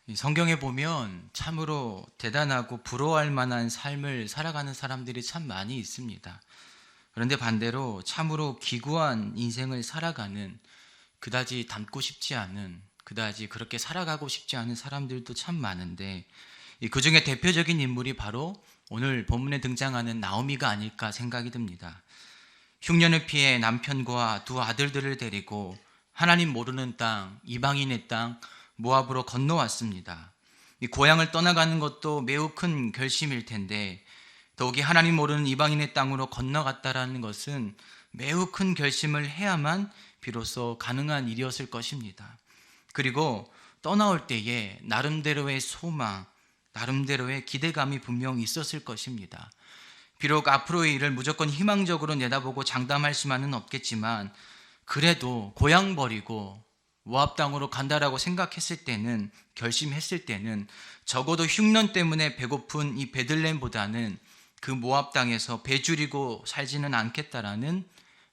이 성경에 보면 참으로 대단하고 부러워할 만한 삶을 살아가는 사람들이 참 많이 있습니다. 그런데 반대로 참으로 기구한 인생을 살아가는, 그다지 닮고 싶지 않은, 그다지 그렇게 살아가고 싶지 않은 사람들도 참 많은데, 그 중에 대표적인 인물이 바로 오늘 본문에 등장하는 나오미가 아닐까 생각이 듭니다. 흉년을 피해 남편과 두 아들들을 데리고 하나님 모르는 땅, 이방인의 땅 모압으로 건너왔습니다. 이 고향을 떠나가는 것도 매우 큰 결심일 텐데, 더욱이 하나님 모르는 이방인의 땅으로 건너갔다라는 것은 매우 큰 결심을 해야만 비로소 가능한 일이었을 것입니다. 그리고 떠나올 때에 나름대로의 소망, 나름대로의 기대감이 분명 있었을 것입니다. 비록 앞으로의 일을 무조건 희망적으로 내다보고 장담할 수만은 없겠지만, 그래도 고향 버리고 모압 땅으로 간다라고 생각했을 때는, 결심했을 때는 적어도 흉년 때문에 배고픈 이 베들레헴보다는 그 모압 땅에서 배 줄이고 살지는 않겠다라는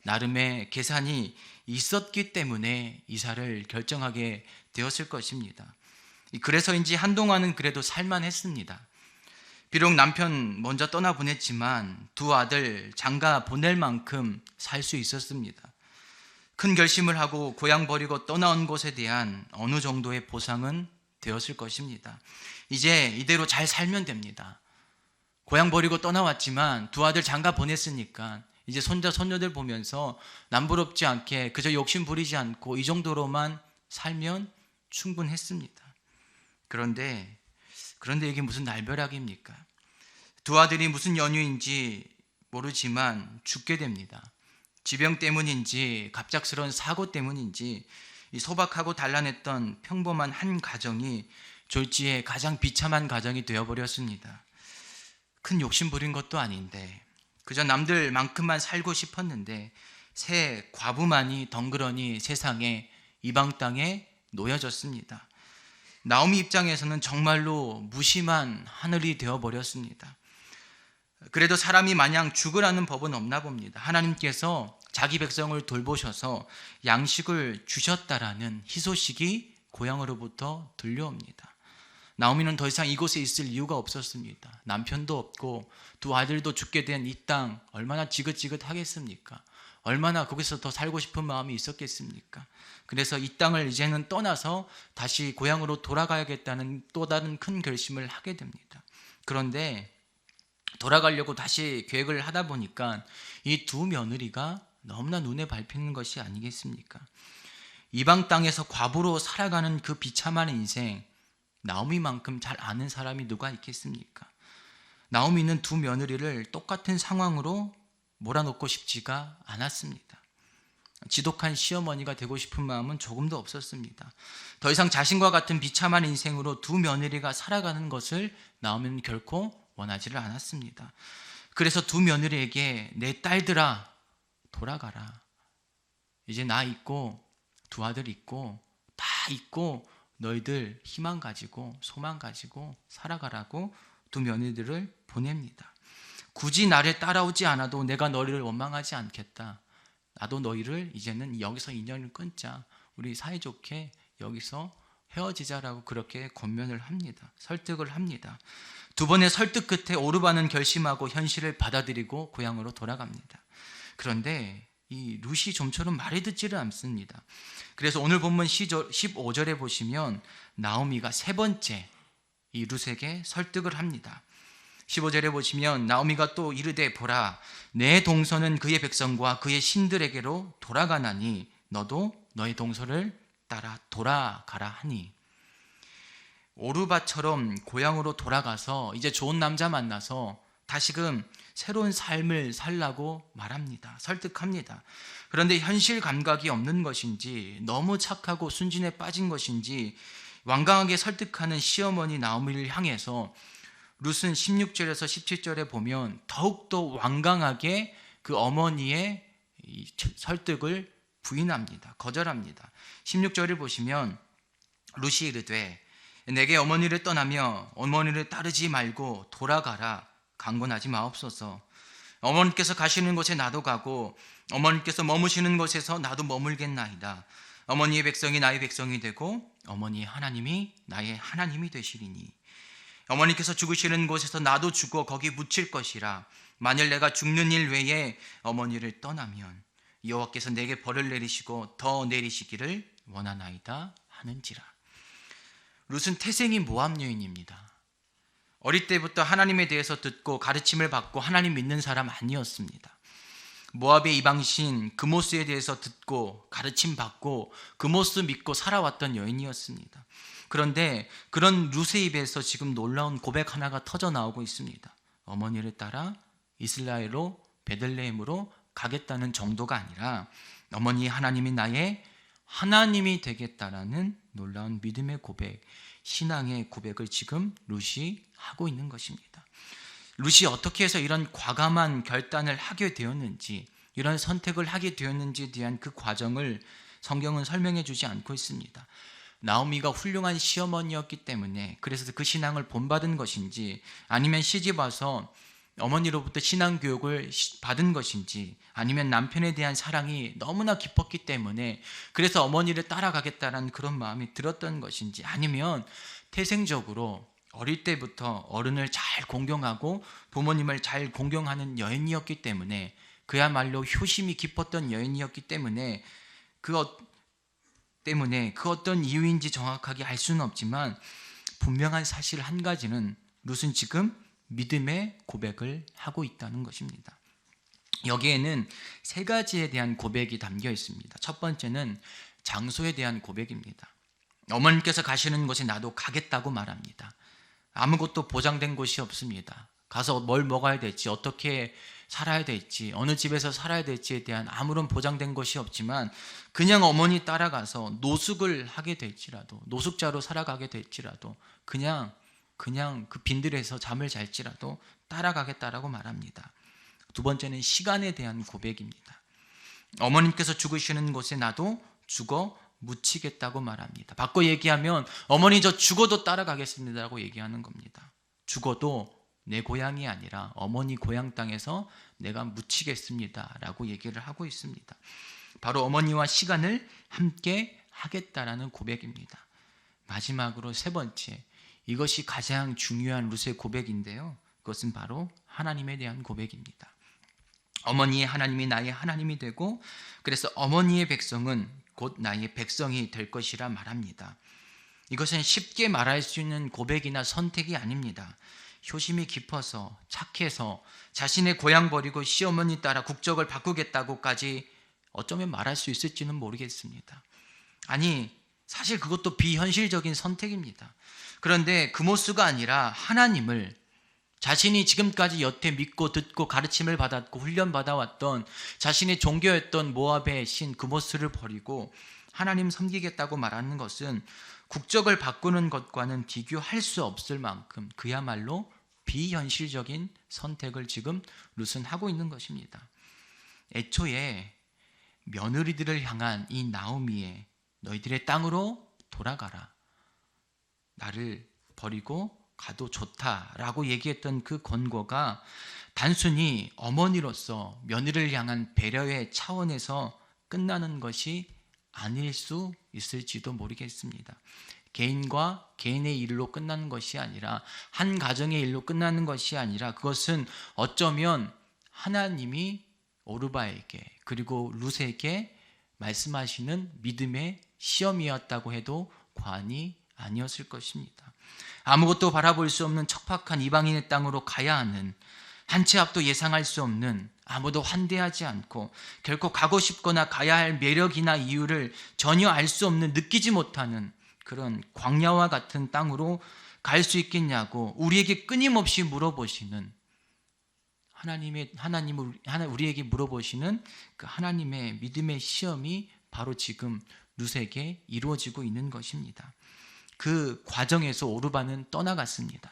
나름의 계산이 있었기 때문에 이사를 결정하게 되었을 것입니다. 그래서인지 한동안은 그래도 살만했습니다. 비록 남편 먼저 떠나보냈지만 두 아들 장가 보낼 만큼 살 수 있었습니다. 큰 결심을 하고 고향 버리고 떠나온 곳에 대한 어느 정도의 보상은 되었을 것입니다. 이제 이대로 잘 살면 됩니다. 고향 버리고 떠나왔지만 두 아들 장가 보냈으니까 이제 손자 손녀들 보면서 남부럽지 않게 그저 욕심 부리지 않고 이 정도로만 살면 충분했습니다. 그런데 이게 무슨 날벼락입니까? 두 아들이 무슨 연유인지 모르지만 죽게 됩니다. 지병 때문인지 갑작스러운 사고 때문인지 이 소박하고 단란했던 평범한 한 가정이 졸지에 가장 비참한 가정이 되어버렸습니다. 큰 욕심 부린 것도 아닌데, 그저 남들만큼만 살고 싶었는데 새 과부만이 덩그러니 세상에, 이방 땅에 놓여졌습니다. 나오미 입장에서는 정말로 무심한 하늘이 되어버렸습니다. 그래도 사람이 마냥 죽으라는 법은 없나 봅니다. 하나님께서 자기 백성을 돌보셔서 양식을 주셨다라는 희소식이 고향으로부터 들려옵니다. 나오미는 더 이상 이곳에 있을 이유가 없었습니다. 남편도 없고 두 아들도 죽게 된 이 땅 얼마나 지긋지긋하겠습니까? 얼마나 거기서 더 살고 싶은 마음이 있었겠습니까? 그래서 이 땅을 이제는 떠나서 다시 고향으로 돌아가야겠다는 또 다른 큰 결심을 하게 됩니다. 그런데 돌아가려고 다시 계획을 하다 보니까 이 두 며느리가 너무나 눈에 밟히는 것이 아니겠습니까? 이방 땅에서 과부로 살아가는 그 비참한 인생, 나오미만큼 잘 아는 사람이 누가 있겠습니까? 나오미는 두 며느리를 똑같은 상황으로 몰아넣고 싶지가 않았습니다. 지독한 시어머니가 되고 싶은 마음은 조금도 없었습니다. 더 이상 자신과 같은 비참한 인생으로 두 며느리가 살아가는 것을 나오미는 결코 원하지를 않았습니다. 그래서 두 며느리에게 내 딸들아 돌아가라. 이제 나 있고 두 아들 있고 다 있고 너희들 희망 가지고 소망 가지고 살아가라고 두 며느리들을 보냅니다. 굳이 나를 따라오지 않아도 내가 너희를 원망하지 않겠다. 나도 너희를 이제는 여기서 인연을 끊자. 우리 사이좋게 여기서 헤어지자라고 그렇게 권면을 합니다. 설득을 합니다. 두 번의 설득 끝에 오르반은 결심하고 현실을 받아들이고 고향으로 돌아갑니다. 그런데 이 룻이 좀처럼 말이 듣지를 않습니다. 그래서 오늘 본문 15절에 보시면 나오미가 세 번째 이 룻에게 설득을 합니다. 15절에 보시면 나오미가 또 이르되 보라, 내 동서는 그의 백성과 그의 신들에게로 돌아가나니 너도 너의 동서를 따라 돌아가라 하니, 오르바처럼 고향으로 돌아가서 이제 좋은 남자 만나서 다시금 새로운 삶을 살라고 말합니다. 설득합니다. 그런데 현실 감각이 없는 것인지 너무 착하고 순진에 빠진 것인지 완강하게 설득하는 시어머니 나오미를 향해서 룻은 16절에서 17절에 보면 더욱더 완강하게 그 어머니의 설득을 부인합니다. 거절합니다. 16절을 보시면 룻이 이르되 내게 어머니를 떠나며 어머니를 따르지 말고 돌아가라. 강권하지 마옵소서. 어머니께서 가시는 곳에 나도 가고 어머니께서 머무시는 곳에서 나도 머물겠나이다. 어머니의 백성이 나의 백성이 되고 어머니 하나님이 나의 하나님이 되시리니 어머니께서 죽으시는 곳에서 나도 죽어 거기 묻힐 것이라. 만일 내가 죽는 일 외에 어머니를 떠나면 여호와께서 내게 벌을 내리시고 더 내리시기를 원하나이다 하는지라. 룻은 태생이 모압 여인입니다. 어릴 때부터 하나님에 대해서 듣고 가르침을 받고 하나님 믿는 사람 아니었습니다. 모압의 이방신 그모스에 대해서 듣고 가르침 받고 그모스 믿고 살아왔던 여인이었습니다. 그런데 그런 룻의 입에서 지금 놀라운 고백 하나가 터져 나오고 있습니다. 어머니를 따라 이스라엘로 베들레헴으로 가겠다는 정도가 아니라 어머니 하나님이 나의 하나님이 되겠다라는 놀라운 믿음의 고백, 신앙의 고백을 지금 룻이 하고 있는 것입니다. 룻이 어떻게 해서 이런 과감한 결단을 하게 되었는지, 이런 선택을 하게 되었는지에 대한 그 과정을 성경은 설명해 주지 않고 있습니다. 나오미가 훌륭한 시어머니였기 때문에 그래서 그 신앙을 본받은 것인지, 아니면 시집와서 어머니로부터 신앙 교육을 받은 것인지, 아니면 남편에 대한 사랑이 너무나 깊었기 때문에 그래서 어머니를 따라가겠다는 그런 마음이 들었던 것인지, 아니면 태생적으로 어릴 때부터 어른을 잘 공경하고 부모님을 잘 공경하는 여인이었기 때문에, 그야말로 효심이 깊었던 여인이었기 때문에 그 어떤 이유인지 정확하게 알 수는 없지만 분명한 사실 한 가지는 룻은 지금 믿음의 고백을 하고 있다는 것입니다. 여기에는 세 가지에 대한 고백이 담겨 있습니다. 첫 번째는 장소에 대한 고백입니다. 어머님께서 가시는 곳에 나도 가겠다고 말합니다. 아무것도 보장된 곳이 없습니다. 가서 뭘 먹어야 될지, 어떻게 살아야 될지, 어느 집에서 살아야 될지에 대한 아무런 보장된 것이 없지만 그냥 어머니 따라가서 노숙을 하게 될지라도, 노숙자로 살아가게 될지라도, 그냥 그 빈들에서 잠을 잘지라도 따라가겠다라고 말합니다. 두 번째는 시간에 대한 고백입니다. 어머님께서 죽으시는 곳에 나도 죽어 묻히겠다고 말합니다. 바꿔 얘기하면 어머니 저 죽어도 따라가겠습니다라고 얘기하는 겁니다. 죽어도 내 고향이 아니라 어머니 고향 땅에서 내가 묻히겠습니다라고 얘기를 하고 있습니다. 바로 어머니와 시간을 함께 하겠다라는 고백입니다. 마지막으로 세 번째, 이것이 가장 중요한 룻의 고백인데요, 그것은 바로 하나님에 대한 고백입니다. 어머니의 하나님이 나의 하나님이 되고 그래서 어머니의 백성은 곧 나의 백성이 될 것이라 말합니다. 이것은 쉽게 말할 수 있는 고백이나 선택이 아닙니다. 효심이 깊어서 착해서 자신의 고향 버리고 시어머니 따라 국적을 바꾸겠다고까지 어쩌면 말할 수 있을지는 모르겠습니다. 아니, 사실 그것도 비현실적인 선택입니다. 그런데 그모스가 아니라 하나님을, 자신이 지금까지 여태 믿고 듣고 가르침을 받았고 훈련받아왔던 자신의 종교였던 모압의 신 그모스를 버리고 하나님 섬기겠다고 말하는 것은 국적을 바꾸는 것과는 비교할 수 없을 만큼 그야말로 비현실적인 선택을 지금 룻은 하고 있는 것입니다. 애초에 며느리들을 향한 이 나오미의 너희들의 땅으로 돌아가라, 나를 버리고 가도 좋다라고 얘기했던 그 권고가 단순히 어머니로서 며느리를 향한 배려의 차원에서 끝나는 것이 아닐 수 있을지도 모르겠습니다. 개인과 개인의 일로 끝나는 것이 아니라, 한 가정의 일로 끝나는 것이 아니라, 그것은 어쩌면 하나님이 오르바에게 그리고 룻에게 말씀하시는 믿음의 시험이었다고 해도 과언이 아니었을 것입니다. 아무것도 바라볼 수 없는 척박한 이방인의 땅으로 가야 하는, 한 치 앞도 예상할 수 없는, 아무도 환대하지 않고 결코 가고 싶거나 가야 할 매력이나 이유를 전혀 알 수 없는, 느끼지 못하는 그런 광야와 같은 땅으로 갈 수 있겠냐고 우리에게 끊임없이 물어보시는 우리에게 물어보시는 그 하나님의 믿음의 시험이 바로 지금 룻에게 이루어지고 있는 것입니다. 그 과정에서 오르바는 떠나갔습니다.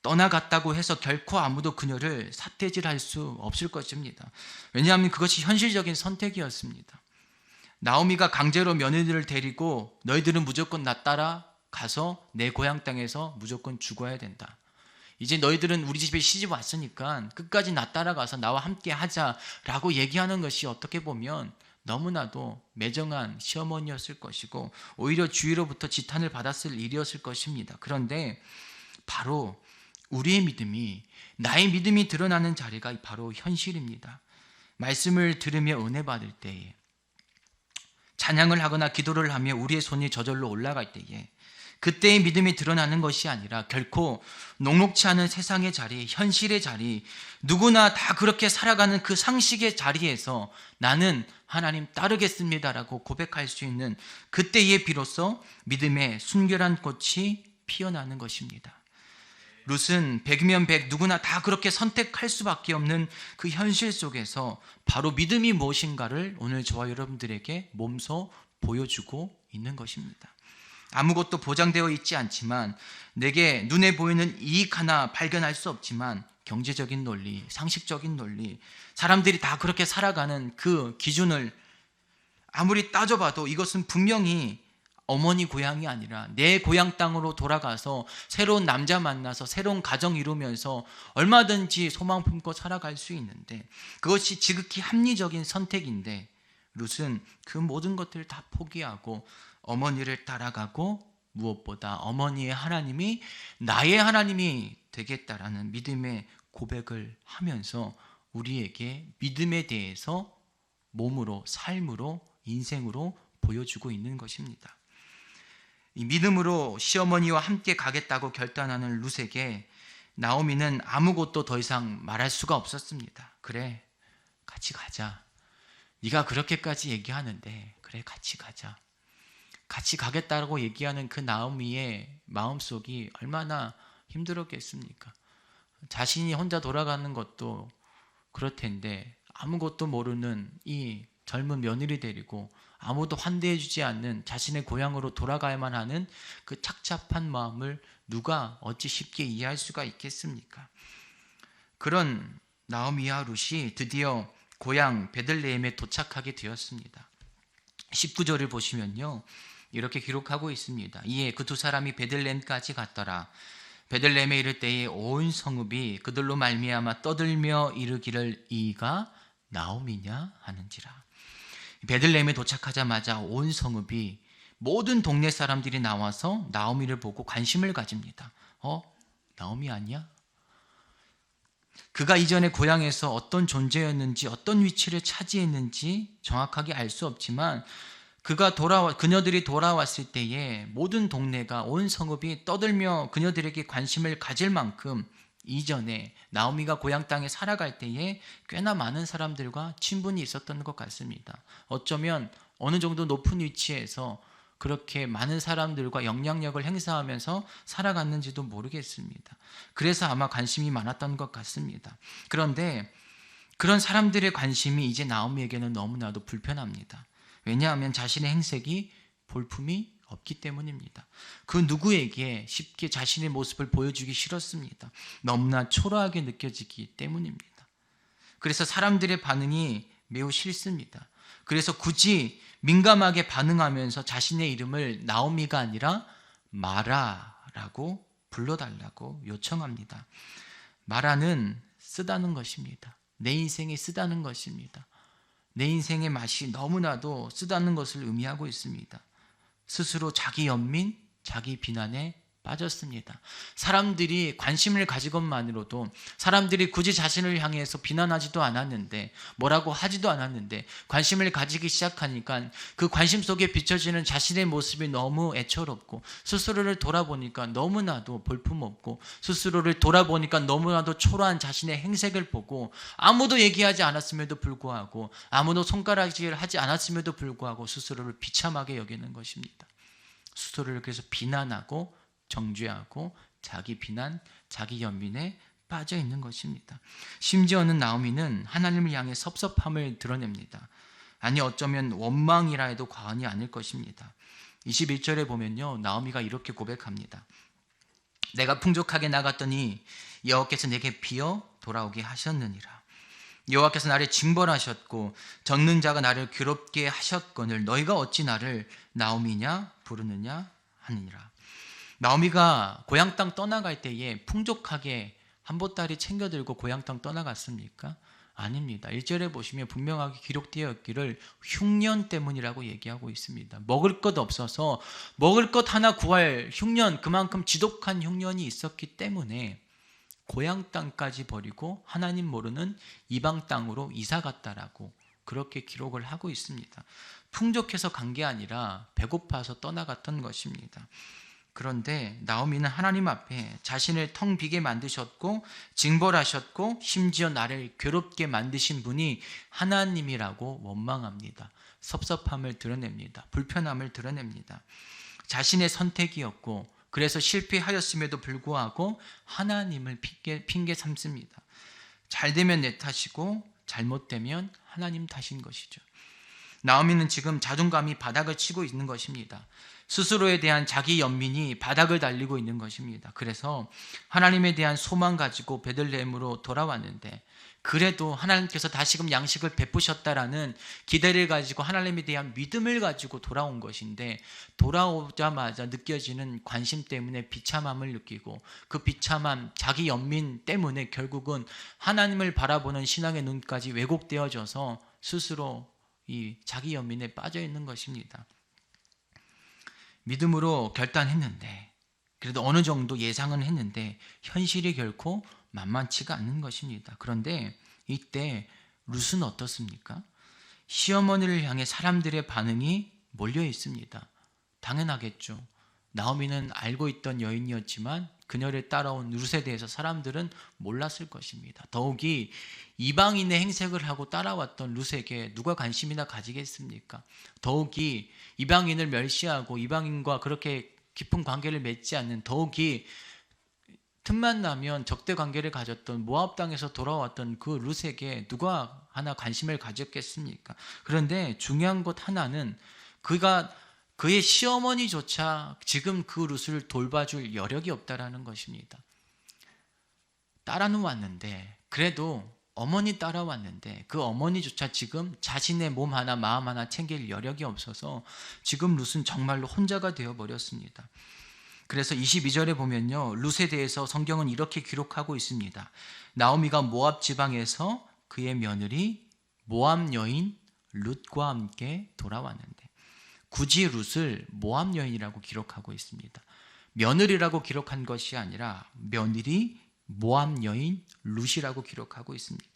떠나갔다고 해서 결코 아무도 그녀를 삿대질할 수 없을 것입니다. 왜냐하면 그것이 현실적인 선택이었습니다. 나오미가 강제로 며느리를 데리고 너희들은 무조건 나 따라 가서 내 고향 땅에서 무조건 죽어야 된다. 이제 너희들은 우리 집에 시집 왔으니까 끝까지 나 따라가서 나와 함께 하자라고 얘기하는 것이 어떻게 보면 너무나도 매정한 시어머니였을 것이고 오히려 주위로부터 지탄을 받았을 일이었을 것입니다. 그런데 바로 우리의 믿음이, 나의 믿음이 드러나는 자리가 바로 현실입니다. 말씀을 들으며 은혜 받을 때에, 찬양을 하거나 기도를 하며 우리의 손이 저절로 올라갈 때에, 그때의 믿음이 드러나는 것이 아니라 결코 녹록치 않은 세상의 자리, 현실의 자리, 누구나 다 그렇게 살아가는 그 상식의 자리에서 나는 하나님 따르겠습니다라고 고백할 수 있는 그때에 비로소 믿음의 순결한 꽃이 피어나는 것입니다. 룻은 100이면 100, 누구나 다 그렇게 선택할 수밖에 없는 그 현실 속에서 바로 믿음이 무엇인가를 오늘 저와 여러분들에게 몸소 보여주고 있는 것입니다. 아무것도 보장되어 있지 않지만, 내게 눈에 보이는 이익 하나 발견할 수 없지만 경제적인 논리, 상식적인 논리, 사람들이 다 그렇게 살아가는 그 기준을 아무리 따져봐도 이것은 분명히 어머니 고향이 아니라 내 고향 땅으로 돌아가서 새로운 남자 만나서 새로운 가정 이루면서 얼마든지 소망 품고 살아갈 수 있는데, 그것이 지극히 합리적인 선택인데 룻은 그 모든 것들을 다 포기하고 어머니를 따라가고, 무엇보다 어머니의 하나님이 나의 하나님이 되겠다라는 믿음의 고백을 하면서 우리에게 믿음에 대해서 몸으로, 삶으로, 인생으로 보여주고 있는 것입니다. 이 믿음으로 시어머니와 함께 가겠다고 결단하는 룻에게 나오미는 아무것도 더 이상 말할 수가 없었습니다. 그래, 같이 가자. 네가 그렇게까지 얘기하는데 그래, 같이 가자. 같이 가겠다고 얘기하는 그 나오미의 마음속이 얼마나 힘들었겠습니까? 자신이 혼자 돌아가는 것도 그럴 텐데 아무것도 모르는 이 젊은 며느리 데리고 아무도 환대해주지 않는 자신의 고향으로 돌아가야만 하는 그 착잡한 마음을 누가 어찌 쉽게 이해할 수가 있겠습니까? 그런 나오미와 룻이 드디어 고향 베들레헴에 도착하게 되었습니다. 19절을 보시면요, 이렇게 기록하고 있습니다. 이에 그 두 사람이 베들레헴까지 갔더라. 베들레헴에 이를 때에 온 성읍이 그들로 말미암아 떠들며 이르기를 이가 나오미냐 하는지라. 베들레헴에 도착하자마자 온 성읍이, 모든 동네 사람들이 나와서 나오미를 보고 관심을 가집니다. 나오미 아니야? 그가 이전에 고향에서 어떤 존재였는지, 어떤 위치를 차지했는지 정확하게 알 수 없지만 그녀들이 돌아왔을 때에 모든 동네가, 온 성읍이 떠들며 그녀들에게 관심을 가질 만큼 이전에 나오미가 고향 땅에 살아갈 때에 꽤나 많은 사람들과 친분이 있었던 것 같습니다. 어쩌면 어느 정도 높은 위치에서 그렇게 많은 사람들과 영향력을 행사하면서 살아갔는지도 모르겠습니다. 그래서 아마 관심이 많았던 것 같습니다. 그런데 그런 사람들의 관심이 이제 나오미에게는 너무나도 불편합니다. 왜냐하면 자신의 행색이 볼품이 없기 때문입니다. 그 누구에게 쉽게 자신의 모습을 보여주기 싫었습니다. 너무나 초라하게 느껴지기 때문입니다. 그래서 사람들의 반응이 매우 싫습니다. 그래서 굳이 민감하게 반응하면서 자신의 이름을 나오미가 아니라 마라라고 불러달라고 요청합니다. 마라는 쓰다는 것입니다. 내 인생에 쓰다는 것입니다. 내 인생의 맛이 너무나도 쓰다는 것을 의미하고 있습니다. 스스로 자기 연민, 자기 비난에 빠졌습니다. 사람들이 관심을 가진 것만으로도, 사람들이 굳이 자신을 향해서 비난하지도 않았는데, 뭐라고 하지도 않았는데 관심을 가지기 시작하니까 그 관심 속에 비춰지는 자신의 모습이 너무 애처롭고, 스스로를 돌아보니까 너무나도 볼품없고, 스스로를 돌아보니까 너무나도 초라한 자신의 행색을 보고, 아무도 얘기하지 않았음에도 불구하고, 아무도 손가락질을 하지 않았음에도 불구하고 스스로를 비참하게 여기는 것입니다. 스스로를 그래서 비난하고 정죄하고 자기 비난, 자기 연민에 빠져 있는 것입니다. 심지어는 나오미는 하나님을 향해 섭섭함을 드러냅니다. 아니, 어쩌면 원망이라 해도 과언이 아닐 것입니다. 21절에 보면요, 나오미가 이렇게 고백합니다. 내가 풍족하게 나갔더니 여호와께서 내게 비어 돌아오게 하셨느니라. 여호와께서 나를 징벌하셨고 젓는 자가 나를 괴롭게 하셨거늘 너희가 어찌 나를 나오미냐 부르느냐 하느니라. 나오미가 고향 땅 떠나갈 때에 풍족하게 한보따리 챙겨들고 고향 땅 떠나갔습니까? 아닙니다. 1절에 보시면 분명하게 기록되어 있기를 흉년 때문이라고 얘기하고 있습니다. 먹을 것 없어서 먹을 것 하나 구할 흉년, 그만큼 지독한 흉년이 있었기 때문에 고향 땅까지 버리고 하나님 모르는 이방 땅으로 이사 갔다라고 그렇게 기록을 하고 있습니다. 풍족해서 간 게 아니라 배고파서 떠나갔던 것입니다. 그런데 나오미는 하나님 앞에 자신을 텅 비게 만드셨고 징벌하셨고 심지어 나를 괴롭게 만드신 분이 하나님이라고 원망합니다. 섭섭함을 드러냅니다. 불편함을 드러냅니다. 자신의 선택이었고 그래서 실패하였음에도 불구하고 하나님을 핑계 삼습니다. 잘 되면 내 탓이고 잘못되면 하나님 탓인 것이죠. 나오미는 지금 자존감이 바닥을 치고 있는 것입니다. 스스로에 대한 자기 연민이 바닥을 달리고 있는 것입니다. 그래서 하나님에 대한 소망 가지고 베들레헴으로 돌아왔는데 그래도 하나님께서 다시금 양식을 베푸셨다라는 기대를 가지고 하나님에 대한 믿음을 가지고 돌아온 것인데 돌아오자마자 느껴지는 관심 때문에 비참함을 느끼고 그 비참함, 자기 연민 때문에 결국은 하나님을 바라보는 신앙의 눈까지 왜곡되어져서 스스로 이 자기 연민에 빠져 있는 것입니다. 믿음으로 결단했는데 그래도 어느 정도 예상은 했는데 현실이 결코 만만치가 않는 것입니다. 그런데 이때 룻은 어떻습니까? 시어머니를 향해 사람들의 반응이 몰려 있습니다. 당연하겠죠. 나오미는 알고 있던 여인이었지만 그녀를 따라온 룻에 대해서 사람들은 몰랐을 것입니다. 더욱이 이방인의 행색을 하고 따라왔던 룻에게 누가 관심이나 가지겠습니까? 더욱이 이방인을 멸시하고 이방인과 그렇게 깊은 관계를 맺지 않는, 더욱이 틈만 나면 적대 관계를 가졌던 모압 땅에서 돌아왔던 그 룻에게 누가 하나 관심을 가졌겠습니까? 그런데 중요한 것 하나는 그의 시어머니조차 지금 그 룻을 돌봐줄 여력이 없다라는 것입니다. 따라는 왔는데, 그래도 어머니 따라왔는데 그 어머니조차 지금 자신의 몸 하나 마음 하나 챙길 여력이 없어서 지금 룻은 정말로 혼자가 되어버렸습니다. 그래서 22절에 보면요, 룻에 대해서 성경은 이렇게 기록하고 있습니다. 나오미가 모압 지방에서 그의 며느리 모압 여인 룻과 함께 돌아왔는데, 굳이 룻을 모압 여인이라고 기록하고 있습니다. 며느리라고 기록한 것이 아니라 며느리 모압 여인 룻이라고 기록하고 있습니다.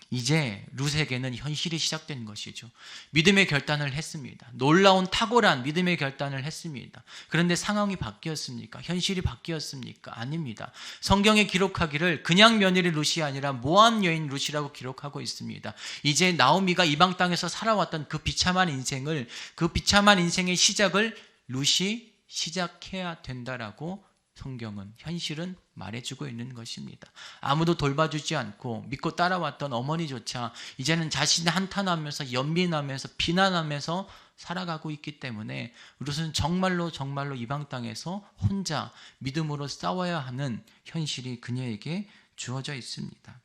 이제 룻에게는 현실이 시작된 것이죠. 믿음의 결단을 했습니다. 놀라운 탁월한 믿음의 결단을 했습니다. 그런데 상황이 바뀌었습니까? 현실이 바뀌었습니까? 아닙니다. 성경에 기록하기를 그냥 며느리 룻이 아니라 모압 여인 룻이라고 기록하고 있습니다. 이제 나오미가 이방 땅에서 살아왔던 그 비참한 인생을, 그 비참한 인생의 시작을 룻이 시작해야 된다라고 성경은, 현실은 말해주고 있는 것입니다. 아무도 돌봐주지 않고 믿고 따라왔던 어머니조차 이제는 자신을 한탄하면서 연민하면서 비난하면서 살아가고 있기 때문에 룻은 정말로 이방 땅에서 혼자 믿음으로 싸워야 하는 현실이 그녀에게 주어져 있습니다.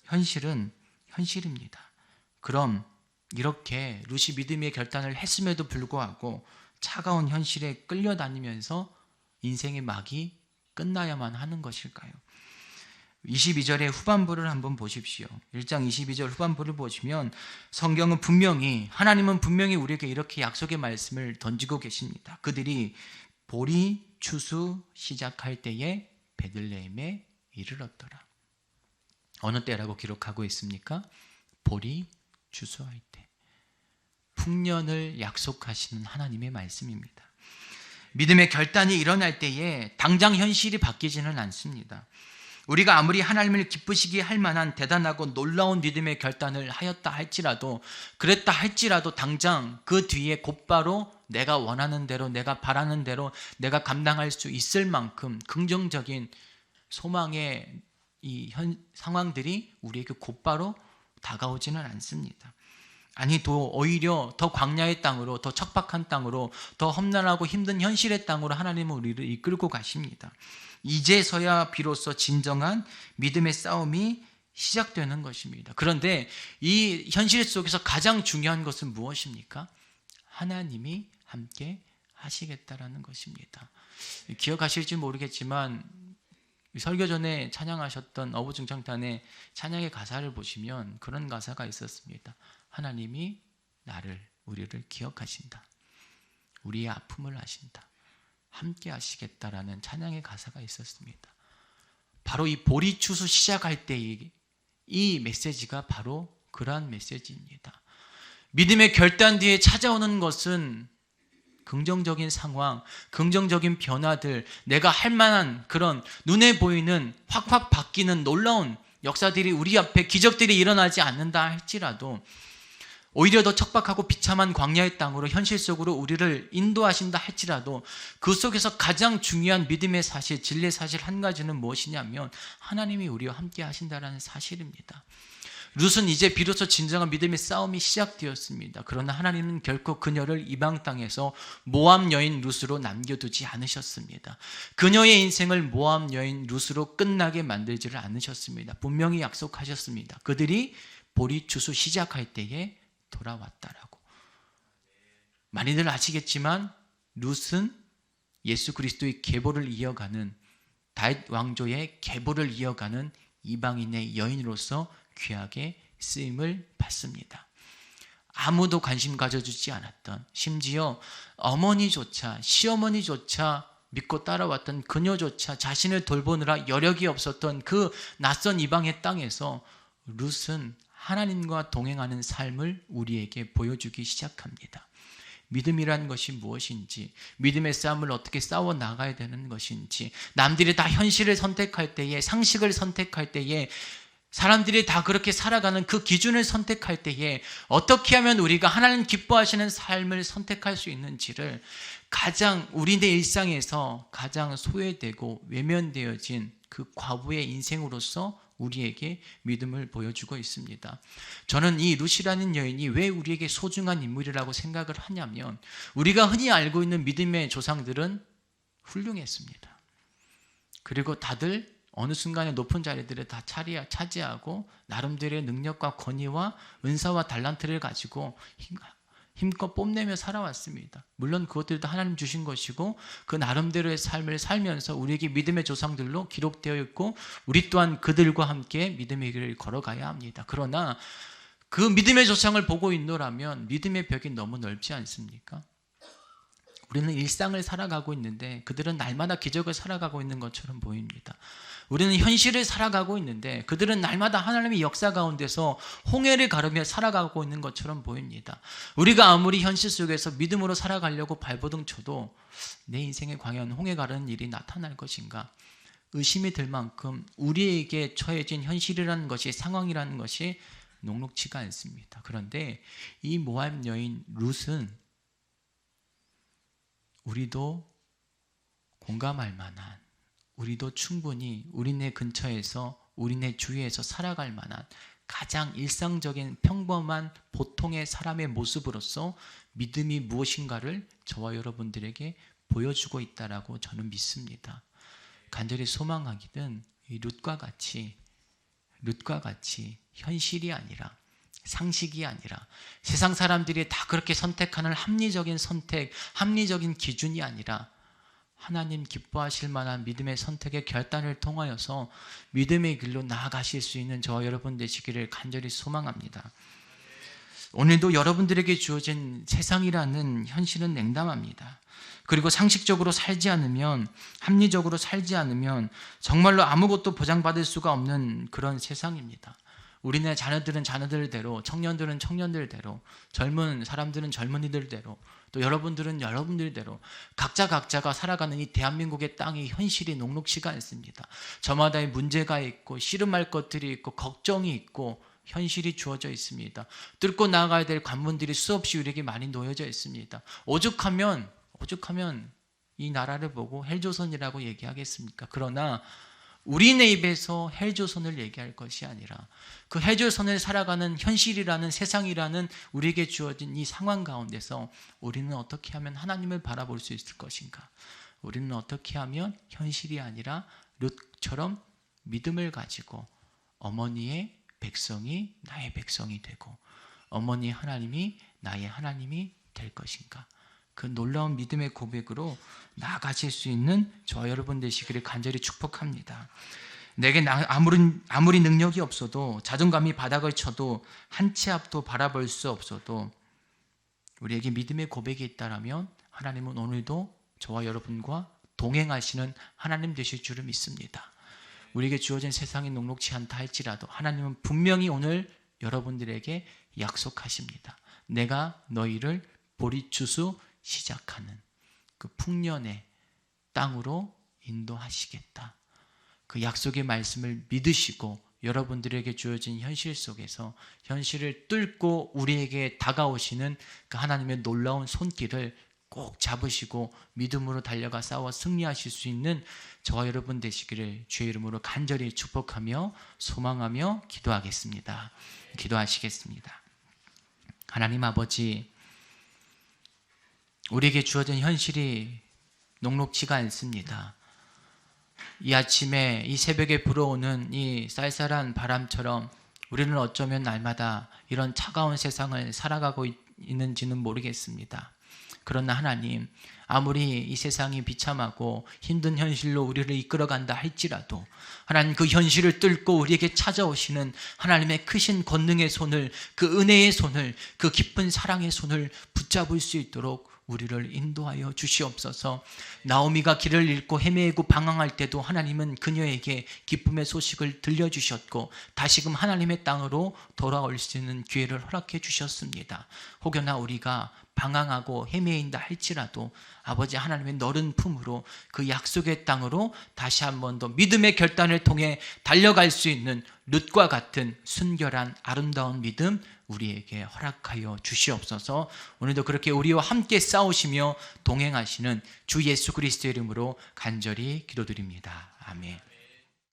현실은 현실입니다. 그럼 이렇게 룻이 믿음의 결단을 했음에도 불구하고 차가운 현실에 끌려다니면서 인생의 막이 끝나야만 하는 것일까요? 22절의 후반부를 한번 보십시오. 1장 22절 후반부를 보시면 성경은 하나님은 분명히 우리에게 이렇게 약속의 말씀을 던지고 계십니다. 그들이 보리 추수 시작할 때에 베들레헴에 이르렀더라. 어느 때라고 기록하고 있습니까? 보리 추수할 때. 풍년을 약속하시는 하나님의 말씀입니다. 믿음의 결단이 일어날 때에 당장 현실이 바뀌지는 않습니다. 우리가 아무리 하나님을 기쁘시게 할 만한 대단하고 놀라운 믿음의 결단을 하였다 할지라도, 그랬다 할지라도 당장 그 뒤에 곧바로 내가 원하는 대로, 내가 바라는 대로 내가 감당할 수 있을 만큼 긍정적인 소망의 이 상황들이 우리에게 곧바로 다가오지는 않습니다. 아니, 오히려 더 광야의 땅으로, 더 척박한 땅으로, 더 험난하고 힘든 현실의 땅으로 하나님은 우리를 이끌고 가십니다. 이제서야 비로소 진정한 믿음의 싸움이 시작되는 것입니다. 그런데 이 현실 속에서 가장 중요한 것은 무엇입니까? 하나님이 함께 하시겠다라는 것입니다. 기억하실지 모르겠지만 설교 전에 찬양하셨던 어부중창단의 찬양의 가사를 보시면 그런 가사가 있었습니다. 하나님이 우리를 기억하신다. 우리의 아픔을 아신다. 함께 하시겠다라는 찬양의 가사가 있었습니다. 바로 이 보리추수 시작할 때 이 메시지가 바로 그러한 메시지입니다. 믿음의 결단 뒤에 찾아오는 것은 긍정적인 상황, 긍정적인 변화들, 내가 할 만한 그런 눈에 보이는 확확 바뀌는 놀라운 역사들이 우리 앞에 기적들이 일어나지 않는다 할지라도 오히려 더 척박하고 비참한 광야의 땅으로 현실 속으로 우리를 인도하신다 할지라도 그 속에서 가장 중요한 믿음의 사실, 진리의 사실 한 가지는 무엇이냐면 하나님이 우리와 함께 하신다라는 사실입니다. 룻은 이제 비로소 진정한 믿음의 싸움이 시작되었습니다. 그러나 하나님은 결코 그녀를 이방 땅에서 모압 여인 룻으로 남겨두지 않으셨습니다. 그녀의 인생을 모압 여인 룻으로 끝나게 만들지를 않으셨습니다. 분명히 약속하셨습니다. 그들이 보리추수 시작할 때에 돌아왔다라고. 많이들 아시겠지만 룻은 예수 그리스도의 계보를 이어가는 다윗 왕조의 계보를 이어가는 이방인의 여인으로서 귀하게 쓰임을 받습니다. 아무도 관심 가져주지 않았던, 심지어 어머니조차 시어머니조차 믿고 따라왔던 그녀조차 자신을 돌보느라 여력이 없었던 그 낯선 이방의 땅에서 룻은 하나님과 동행하는 삶을 우리에게 보여주기 시작합니다. 믿음이란 것이 무엇인지, 믿음의 싸움을 어떻게 싸워 나가야 되는 것인지, 남들이 다 현실을 선택할 때에, 상식을 선택할 때에, 사람들이 다 그렇게 살아가는 그 기준을 선택할 때에 어떻게 하면 우리가 하나님 기뻐하시는 삶을 선택할 수 있는지를 가장 우리의 일상에서 가장 소외되고 외면되어진 그 과부의 인생으로서 우리에게 믿음을 보여주고 있습니다. 저는 이 룻이라는 여인이 왜 우리에게 소중한 인물이라고 생각을 하냐면 우리가 흔히 알고 있는 믿음의 조상들은 훌륭했습니다. 그리고 다들 어느 순간에 높은 자리들을 다 차지하고 나름대로의 능력과 권위와 은사와 달란트를 가지고 힘껏 뽐내며 살아왔습니다. 물론 그것들도 하나님 주신 것이고 그 나름대로의 삶을 살면서 우리에게 믿음의 조상들로 기록되어 있고 우리 또한 그들과 함께 믿음의 길을 걸어가야 합니다. 그러나 그 믿음의 조상을 보고 있노라면 믿음의 벽이 너무 넓지 않습니까? 우리는 일상을 살아가고 있는데 그들은 날마다 기적을 살아가고 있는 것처럼 보입니다. 우리는 현실을 살아가고 있는데 그들은 날마다 하나님의 역사 가운데서 홍해를 가르며 살아가고 있는 것처럼 보입니다. 우리가 아무리 현실 속에서 믿음으로 살아가려고 발버둥 쳐도 내 인생에 과연 홍해 가르는 일이 나타날 것인가? 의심이 들 만큼 우리에게 처해진 현실이라는 것이, 상황이라는 것이 녹록지가 않습니다. 그런데 이 모압 여인 룻은 우리도 공감할 만한, 우리도 충분히 우리네 근처에서 우리네 주위에서 살아갈 만한 가장 일상적인 평범한 보통의 사람의 모습으로서 믿음이 무엇인가를 저와 여러분들에게 보여주고 있다라고 저는 믿습니다. 간절히 소망하기는 이 룻과 같이 현실이 아니라, 상식이 아니라, 세상 사람들이 다 그렇게 선택하는 합리적인 선택, 합리적인 기준이 아니라 하나님 기뻐하실 만한 믿음의 선택의 결단을 통하여서 믿음의 길로 나아가실 수 있는 저와 여러분 되시기를 간절히 소망합니다. 오늘도 여러분들에게 주어진 세상이라는 현실은 냉담합니다. 그리고 상식적으로 살지 않으면, 합리적으로 살지 않으면 정말로 아무것도 보장받을 수가 없는 그런 세상입니다. 우리네 자녀들은 자녀들대로, 청년들은 청년들대로, 젊은 사람들은 젊은이들대로, 또 여러분들은 여러분들대로 각자가 살아가는 이 대한민국의 땅의 현실이 녹록지가 않습니다. 저마다의 문제가 있고 씨름할 것들이 있고 걱정이 있고 현실이 주어져 있습니다. 뚫고 나아가야 될 관문들이 수없이 우리에게 많이 놓여져 있습니다. 오죽하면 이 나라를 보고 헬조선이라고 얘기하겠습니까? 그러나 우리네 입에서 헬조선을 얘기할 것이 아니라 그 헬조선을 살아가는 현실이라는, 세상이라는 우리에게 주어진 이 상황 가운데서 우리는 어떻게 하면 하나님을 바라볼 수 있을 것인가? 우리는 어떻게 하면 현실이 아니라 룻처럼 믿음을 가지고 어머니의 백성이 나의 백성이 되고 어머니 하나님이 나의 하나님이 될 것인가? 그 놀라운 믿음의 고백으로 나아가실 수 있는 저와 여러분 되시기를 간절히 축복합니다. 내게 아무리 능력이 없어도, 자존감이 바닥을 쳐도, 한 치 앞도 바라볼 수 없어도 우리에게 믿음의 고백이 있다라면 하나님은 오늘도 저와 여러분과 동행하시는 하나님 되실 줄을 믿습니다. 우리에게 주어진 세상이 녹록지 않다 할지라도 하나님은 분명히 오늘 여러분들에게 약속하십니다. 내가 너희를 보리추수 시작하는 그 풍년의 땅으로 인도하시겠다. 그 약속의 말씀을 믿으시고 여러분들에게 주어진 현실 속에서 현실을 뚫고 우리에게 다가오시는 그 하나님의 놀라운 손길을 꼭 잡으시고 믿음으로 달려가 싸워 승리하실 수 있는 저와 여러분 되시기를 주의 이름으로 간절히 축복하며 소망하며 기도하겠습니다. 기도하시겠습니다. 하나님 아버지, 우리에게 주어진 현실이 녹록지가 않습니다. 이 아침에 이 새벽에 불어오는 이 쌀쌀한 바람처럼 우리는 어쩌면 날마다 이런 차가운 세상을 살아가고 있는지는 모르겠습니다. 그러나 하나님, 아무리 이 세상이 비참하고 힘든 현실로 우리를 이끌어간다 할지라도 하나님, 그 현실을 뚫고 우리에게 찾아오시는 하나님의 크신 권능의 손을, 그 은혜의 손을, 그 깊은 사랑의 손을 붙잡을 수 있도록 우리를 인도하여 주시옵소서. 나오미가 길을 잃고 헤매고 방황할 때도 하나님은 그녀에게 기쁨의 소식을 들려주셨고 다시금 하나님의 땅으로 돌아올 수 있는 기회를 허락해 주셨습니다. 혹여나 우리가 방황하고 헤매인다 할지라도 아버지 하나님의 너른 품으로 그 약속의 땅으로 다시 한 번 더 믿음의 결단을 통해 달려갈 수 있는 룻과 같은 순결한 아름다운 믿음 우리에게 허락하여 주시옵소서. 오늘도 그렇게 우리와 함께 싸우시며 동행하시는 주 예수 그리스도의 이름으로 간절히 기도드립니다. 아멘.